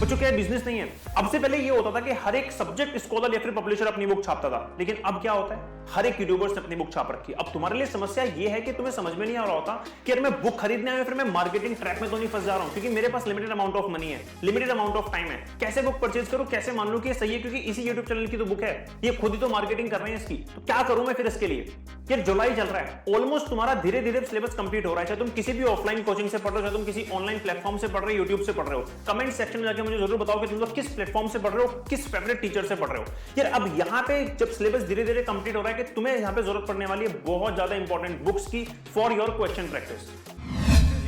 बच्चों क्या बिजनेस नहीं है। अब से पहले ये होता था कि हर एक सब्जेक्ट स्कॉलर या फिर पब्लिशर अपनी बुक छापता था, लेकिन अब क्या होता है, हर एक यूट्यूबर्स ने अपनी बुक छाप रखी है। अब तुम्हारे लिए समस्या ये है कि तुम्हें समझ में नहीं आ रहा होता कि यार मैं बुक खरीदने आया फिर मैं मार्केटिंग ट्रैक में तो नहीं फंस जा रहा हूं, क्योंकि मेरे पास लिमिटेड अमाउंट ऑफ मनी है, लिमिटेड अमाउंट ऑफ टाइम है। कैसे बुक परचेज करूं, कैसे मान लूं कि ये सही है, क्योंकि इसी यूट्यूब चैनल की तो बुक है, ये खुद ही तो मार्केटिंग कर रहे हैं इसकी, तो क्या करूं मैं फिर इसके लिए। यार जुलाई चल रहा है, ऑलमोस्ट तुम्हारा धीरे धीरे सिलेबस कंप्लीट हो रहा है, चाहे तुम किसी भी ऑफलाइन कोचिंग से पढ़ रहे हो, चाहे तुम किसी ऑनलाइन प्लेटफॉर्म से पढ़ रहे हो, यूट्यूब से पढ़ रहे हो। कमेंट सेक्शन में जाकर मुझे जरूर बताओ कि तुम लोग किस प्लेटफॉर्म से पढ़ रहे हो, किस फेवरेट टीचर से पढ़ रहे हो। यार अब यहाँ पे जब सिलेबस धीरे धीरे कंप्लीट हो रहा है कि तुम्हें यहाँ पे जरूरत पड़ने वाली है बहुत ज्यादा इंपॉर्टेंट बुक्स की फॉर योर क्वेश्चन प्रैक्टिस।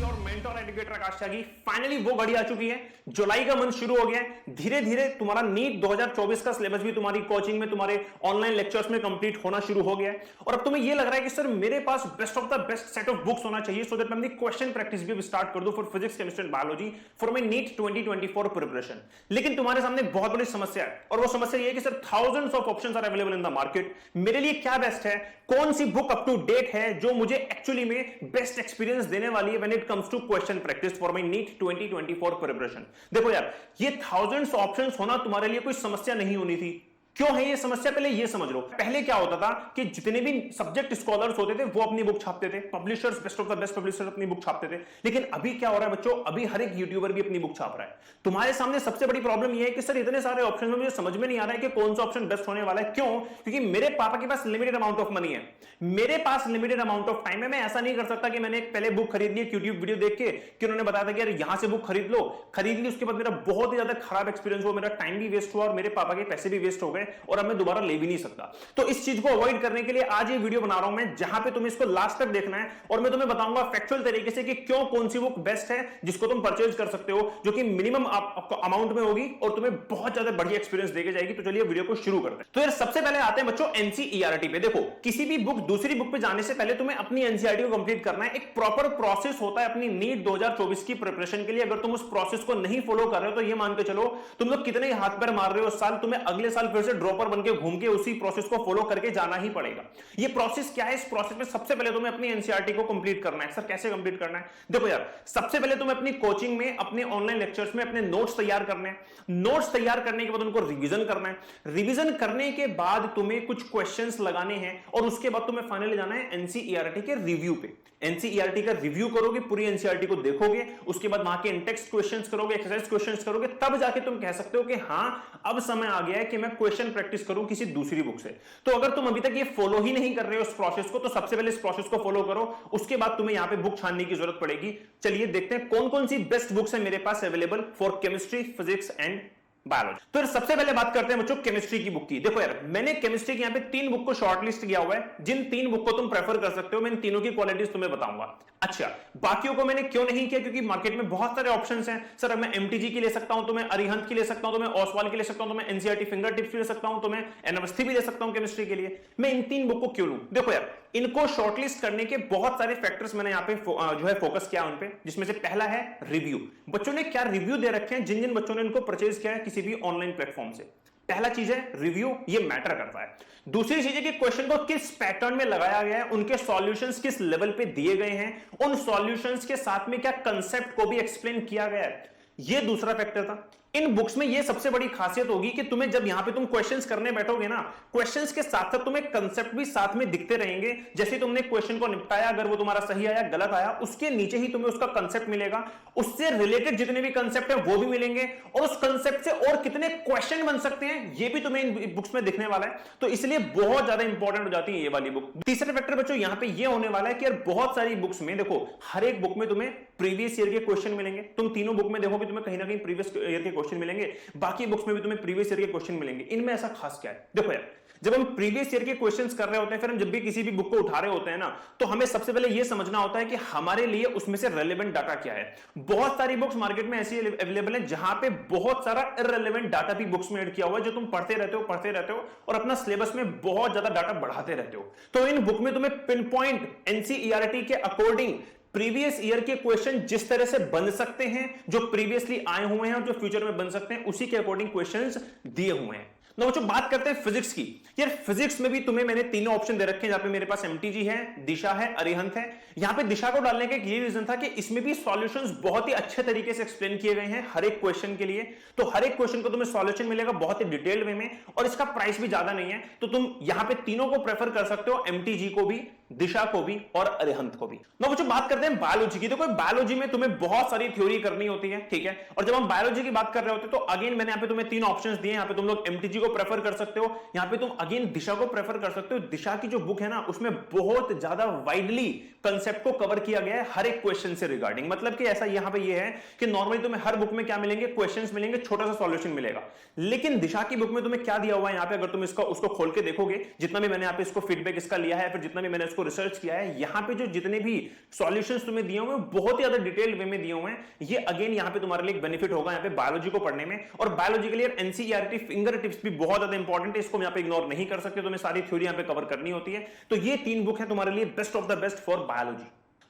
और मेंटर एजुकेटर आकाश त्यागी, फाइनली वो घड़ी आ चुकी है, जुलाई का मंथ शुरू हो गया है। धीरे धीरे तुम्हारा नीट 2024 का सिलेबस भी तुम्हारी कोचिंग में, तुम्हारे ऑनलाइन लेक्चर्स में कंप्लीट होना शुरू हो गया है। और अब तुम्हें ये लग रहा है कि सर मेरे पास best of the best set of books होना चाहिए सो दैट मैं अपनी क्वेश्चन प्रैक्टिस भी स्टार्ट कर दूं for physics, chemistry and biology for my NEET 2024 preparation. लेकिन तुम्हारे सामने बहुत बड़ी समस्या है, और वो समस्या ये है कि sir thousands of options are available in the market, मेरे लिए क्या बेस्ट है, कौन सी बुक अप टू डेट है जो मुझे एक्चुअली में बेस्ट एक्सपीरियंस देने वाली है when it comes to question practice for my NEET 2024 preparation. देखो यार, ये थाउजेंड्स ऑप्शंस होना तुम्हारे लिए कोई समस्या नहीं होनी थी। क्यों है ये समस्या, पहले ये समझ लो। पहले क्या होता था कि जितने भी सब्जेक्ट स्कॉलर्स होते थे वो अपनी बुक छापते थे, publishers, best of the best publishers अपनी बुक छापते थे। लेकिन अभी क्या हो रहा है बच्चों, अभी हर एक यूट्यूबर भी अपनी बुक छाप रहा है। तुम्हारे सामने सबसे बड़ी प्रॉब्लम ये है कि सर इतने सारे ऑप्शन में मुझे समझ में नहीं आ रहा है कि कौन सा ऑप्शन बेस्ट होने वाला है। क्यों? क्योंकि मेरे पापा के पास लिमिटेड अमाउंट ऑफ मनी है, मेरे पास लिमिटेड अमाउंट ऑफ टाइम है। मैं ऐसा नहीं कर सकता कि मैंने एक पहले बुक खरीद ली यूट्यूब वीडियो देख के कि उन्होंने बताया था कि यार यहां से बुक खरीद लो, खरीद ली, उसके बाद मेरा बहुत ही ज्यादा खराब एक्सपीरियंस हुआ, मेरा टाइम भी वेस्ट हुआ और मेरे पापा के पैसे भी वेस्ट हो गए और अब मैं दोबारा ले भी नहीं सकता। तो इस चीज को अवॉइड करने के लिए आज ये वीडियो बना रहा हूं मैं, जहां पे तुम्हें इसको लास्ट तक देखना है और मैं तुम्हें बताऊंगा फैक्चुअल तरीके से कि क्यों कौन सी बुक बेस्ट है जिसको तुम परचेज कर सकते हो, जो कि मिनिमम आपको अमाउंट में होगी और तुम्हें बहुत ज्यादा बढ़िया एक्सपीरियंस देके जाएगी। तो चलिए वीडियो को शुरू करते हैं। तो यार सबसे पहले आते हैं बच्चों एनसीईआरटी पे। देखो, किसी भी बुक दूसरी बुक पे जाने से पहले तुम्हें अपनी एनसीईआरटी को कंप्लीट करना है। एक प्रॉपर प्रोसेस होता है अपनी नीट 2024 की प्रिपरेशन के लिए। अगर तुम उस प्रोसेस को नहीं फॉलो कर रहे हो तो ये मान के चलो तुम लोग कितने हाथ पैर मार रहे हो साल, तुम्हें अगले साल फिर से ड्रॉपर बन के घूम के उसी प्रोसेस को फॉलो करके जाना ही पड़ेगा। ये प्रोसेस क्या है? इस प्रोसेस में सबसे पहले तुम्हें अपनी एनसीईआरटी को कंप्लीट करना है। सर कैसे कंप्लीट करना है? देखो यार, सबसे पहले तुम्हें अपनी कोचिंग में, अपने ऑनलाइन लेक्चर्स में अपने नोट्स तैयार करने हैं। नोट्स तैयार करने के बाद उनको रिवीजन करना है। रिवीजन करने के बाद तुम्हें कुछ क्वेश्चंस लगाने हैं और उसके बाद तुम्हें फाइनली जाना है एनसीईआरटी के रिव्यू पे। एनसीईआरटी का रिव्यू करोगे, पूरी एनसीईआरटी को देखोगे, उसके बाद वहां के इंटेक्स्ट क्वेश्चंस करोगे, एक्सरसाइज क्वेश्चंस करोगे, तब जाके तुम कह सकते हो कि हां अब समय आ गया है कि मैं क्वेश्चन प्रैक्टिस करूं किसी दूसरी बुक से। तो अगर तुम अभी तक ये फॉलो ही नहीं कर रहे हो इस प्रोसेस को, तो सबसे पहले इस प्रोसेस को फॉलो करो, उसके बाद तुम्हें यहां पे बुक छानने की जरूरत पड़ेगी। चलिए देखते हैं कौन कौन सी बेस्ट बुक्स है मेरे पास available for chemistry, physics and biology. तो सबसे पहले बात करते हैं बच्चों केमिस्ट्री की बुक की। देखो यार, मैंने केमिस्ट्री की यहां पे 3 बुक को शॉर्टलिस्ट किया हुआ है, जिन 3 बुक को तुम प्रेफर कर सकते हो। मैं इन तीनों की क्वालिटीज तुम्हें बताऊंगा। अच्छा, बाकियों को मैंने क्यों नहीं किया? क्योंकि मार्केट में बहुत सारे ऑप्शंस हैं। सर मैं एमटीजी की ले सकता हूं, तो मैं अरिहंत की ले सकता हूं, तो मैं ओसवाल की ले सकता हूं, तो मैं एनसीईआरटी फिंगर टिप्स की ले सकता हूं, तो मैं एनवस्थी भी ले सकता हूं केमिस्ट्री के लिए। मैं इन 3 बुक को क्यों लूं? देखो यार, इनको शॉर्टलिस्ट करने के बहुत सारे फैक्टर्स मैंने यहां पे जो है फोकस किया उन पे, जिसमें से पहला है रिव्यू। बच्चों ने क्या रिव्यू दे रखे हैं जिन जिन बच्चों ने इनको परचेज किया है किसी भी ऑनलाइन प्लेटफॉर्म से। पहला चीज है रिव्यू, ये मैटर करता है। दूसरी चीज है कि क्वेश्चन को किस पैटर्न में लगाया गया है, उनके सॉल्यूशंस किस लेवल पे दिए गए हैं, उन सॉल्यूशंस के साथ में क्या कंसेप्ट को भी एक्सप्लेन किया गया है, ये दूसरा फैक्टर था। इन बुक्स में ये सबसे बड़ी खासियत होगी कि तुम्हें जब यहां पे तुम क्वेश्चंस करने बैठोगे ना, क्वेश्चंस के साथ साथ तुम्हें कंसेप्ट भी साथ में दिखते रहेंगे। जैसे तुमने क्वेश्चन को निपटाया, अगर वो तुम्हारा सही आया गलत आया, उसके नीचे ही तुम्हें उसका कंसेप्ट मिलेगा, उससे रिलेटेड जितने भी कंसेप्ट है वो भी मिलेंगे, और उस कंसेप्ट से और कितने क्वेश्चन बन सकते हैं ये भी तुम्हें इन बुक्स में दिखने वाला है। तो इसलिए बहुत ज्यादा इंपॉर्टेंट हो जाती है ये वाली बुक। तीसरा फैक्टर बच्चों यहां पे ये होने वाला है कि यार बहुत सारी बुक्स में देखो, हर एक बुक में तुम्हें प्रीवियस ईयर के क्वेश्चन मिलेंगे। तुम तीनों बुक में देखोगे तुम्हें कहीं ना कहीं प्रीवियस ईयर के क्वेश्चन मिलेंगे, बाकी बुक्स में भी तुम्हें प्रीवियस ईयर के क्वेश्चन मिलेंगे। इनमें ऐसा खास क्या है? देखो यार, जब हम प्रीवियस ईयर के क्वेश्चंस कर रहे होते हैं, फिर हम जब भी किसी भी बुक को उठा रहे होते हैं ना, तो हमें सबसे पहले यह समझना होता है कि हमारे लिए उसमें से रेलेवेंट डाटा क्या है। बहुत सारी बुक्स मार्केट में ऐसी अवेलेबल है जहां पे बहुत सारा इररेलेवेंट डाटा भी बुक्स में ऐड किया हुआ है, जो तुम पढ़ते रहते हो और अपना सिलेबस में बहुत ज्यादा डाटा बढ़ाते रहते हो। तो इन बुक में तुम्हें पिन पॉइंट एनसीईआरटी के अकॉर्डिंग प्रीवियस ईयर के क्वेश्चन जिस तरह से बन सकते हैं, जो प्रीवियसली आए हुए हैं और जो फ्यूचर में बन सकते हैं, उसी के अकॉर्डिंग क्वेश्चंस दिए हुए हैं। ना बच्चों बात करते हैं फिजिक्स की। यार फिजिक्स में भी तुम्हें मैंने तीनों ऑप्शन दे रखे हैं, जहां पे मेरे पास एमटीजी है, दिशा है, अरिहंत है। यहां पे दिशा को डालने का एक ये रीजन था कि इसमें भी सॉल्यूशंस बहुत ही अच्छे तरीके से एक्सप्लेन किए गए हैं हर एक क्वेश्चन के लिए। तो हर एक क्वेश्चन को तुम्हें सॉल्यूशन मिलेगा बहुत ही डिटेल्ड वे में, और इसका प्राइस भी ज्यादा नहीं है। तो तुम यहां पे तीनों को प्रेफर कर सकते हो, एमटीजी को भी, दिशा को भी और अरिहंत को भी। ना बच्चों बात करते हैं बायोलॉजी की। देखो बायोलॉजी में तुम्हें बहुत सारी थ्योरी करनी होती है, ठीक है। और जब हम बायोलॉजी की बात कर रहे होते हैं तो अगेन मैंने यहां पे तुम्हें तीन ऑप्शंस दिए। यहां पे तुम लोग एमटीजी को प्रेफर कर सकते हो, यहां पे तुम अगेन दिशा को प्रेफर कर सकते हो। दिशा की जो बुक है ना उसमें बहुत ज्यादा वाइडली कंसेप्ट को कवर किया गया है हर एक क्वेश्चन से रिगार्डिंग। मतलब कि ऐसा यहां पे ये है कि नॉर्मली तुम्हें हर बुक में क्या मिलेंगे, क्वेश्चंस मिलेंगे, छोटा सा सॉल्यूशन मिलेगा। लेकिन दिशा की बुक में तुम्हें क्या दिया हुआ है यहां पे, अगर तुम इसको उसको खोल के देखोगे, जितना भी मैंने यहां पे इसको फीडबैक इसका लिया है, फिर जितना भी मैंने इसको रिसर्च किया है, यहां पे जो जितने भी सॉल्यूशंस तुम्हें दिए हुए हैं बहुत ही ज्यादा डिटेल्ड वे में दिए हुए हैं। ये अगेन यहां पे तुम्हारे लिए एक बेनिफिट होगा यहां पे बायोलॉजी को पढ़ने में। और बायोलॉजी के लिए एनसीईआरटी फिंगर टिप्स भी बहुत ज्यादा इंपॉर्टेंट है, इसको यहां पे इग्नोर नहीं कर सकते, तुम्हें सारी थ्योरी यहां पे कवर करनी होती है। तो ये तीन बुक है तुम्हारे लिए best of the best for biology.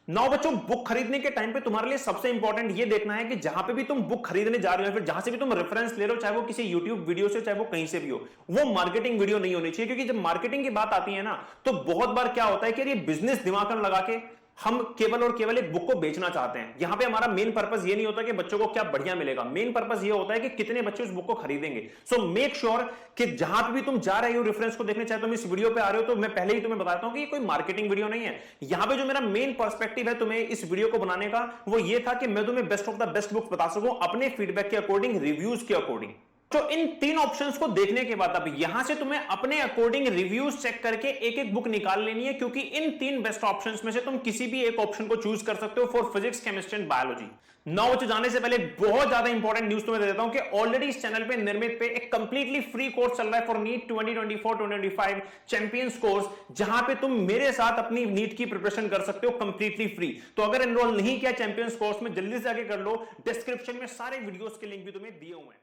Now बच्चों बुक खरीदने के टाइम पे तुम्हारे लिए सबसे इंपॉर्टेंट ये देखना है कि जहां पे भी तुम बुक खरीदने जा रहे हो, फिर जहां से भी तुम रेफरेंस ले रहे हो, चाहे वो किसी यूट्यूब वीडियो से, चाहे वो कहीं से भी हो, वो मार्केटिंग वीडियो नहीं होनी चाहिए। क्योंकि जब मार्केटिंग की बात आती है ना, तो बहुत बार क्या होता है कि ये बिजनेस दिमाग लगा के हम केवल और केवल एक बुक को बेचना चाहते हैं। यहां पे हमारा मेन पर्पस ये नहीं होता कि बच्चों को क्या बढ़िया मिलेगा, मेन पर्पस ये होता है कि कितने बच्चे उस बुक को खरीदेंगे। सो मेक श्योर कि जहां पे भी तुम जा रहे हो रेफरेंस को देखने, चाहे तुम इस वीडियो पे आ रहे हो, तो मैं पहले ही तुम्हें बताता हूं कि ये कोई मार्केटिंग वीडियो नहीं है। यहां पे जो मेरा मेन पर्सपेक्टिव है तुम्हें इस वीडियो को बनाने का, वो ये था कि मैं तुम्हें best of the best books बता सकूं अपने फीडबैक के अकॉर्डिंग, रिव्यूज के अकॉर्डिंग। तो इन तीन ऑप्शंस को देखने के बाद अब यहां से तुम्हें अपने अकॉर्डिंग रिव्यूज चेक करके एक एक बुक निकाल लेनी है, क्योंकि इन तीन बेस्ट ऑप्शंस में से तुम किसी भी एक ऑप्शन को चूज कर सकते हो for physics, chemistry and biology. Now जाने से पहले बहुत ज्यादा इंपॉर्टेंट न्यूज तुम्हें दे देता हूं कि ऑलरेडी इस चैनल पे निर्मित पे एक कंप्लीटली फ्री कोर्स चल रहा है फॉर नीट 2024-2025 चैंपियंस कोर्स, जहां पे तुम मेरे साथ अपनी नीट की प्रिपरेशन कर सकते हो कंप्लीटली फ्री। तो अगर एनरोल नहीं किया चैंपियंस कोर्स में, जल्दी से आगे कर लो, डिस्क्रिप्शन में सारे वीडियोस के लिंक भी तुम्हें दिए हुए हैं।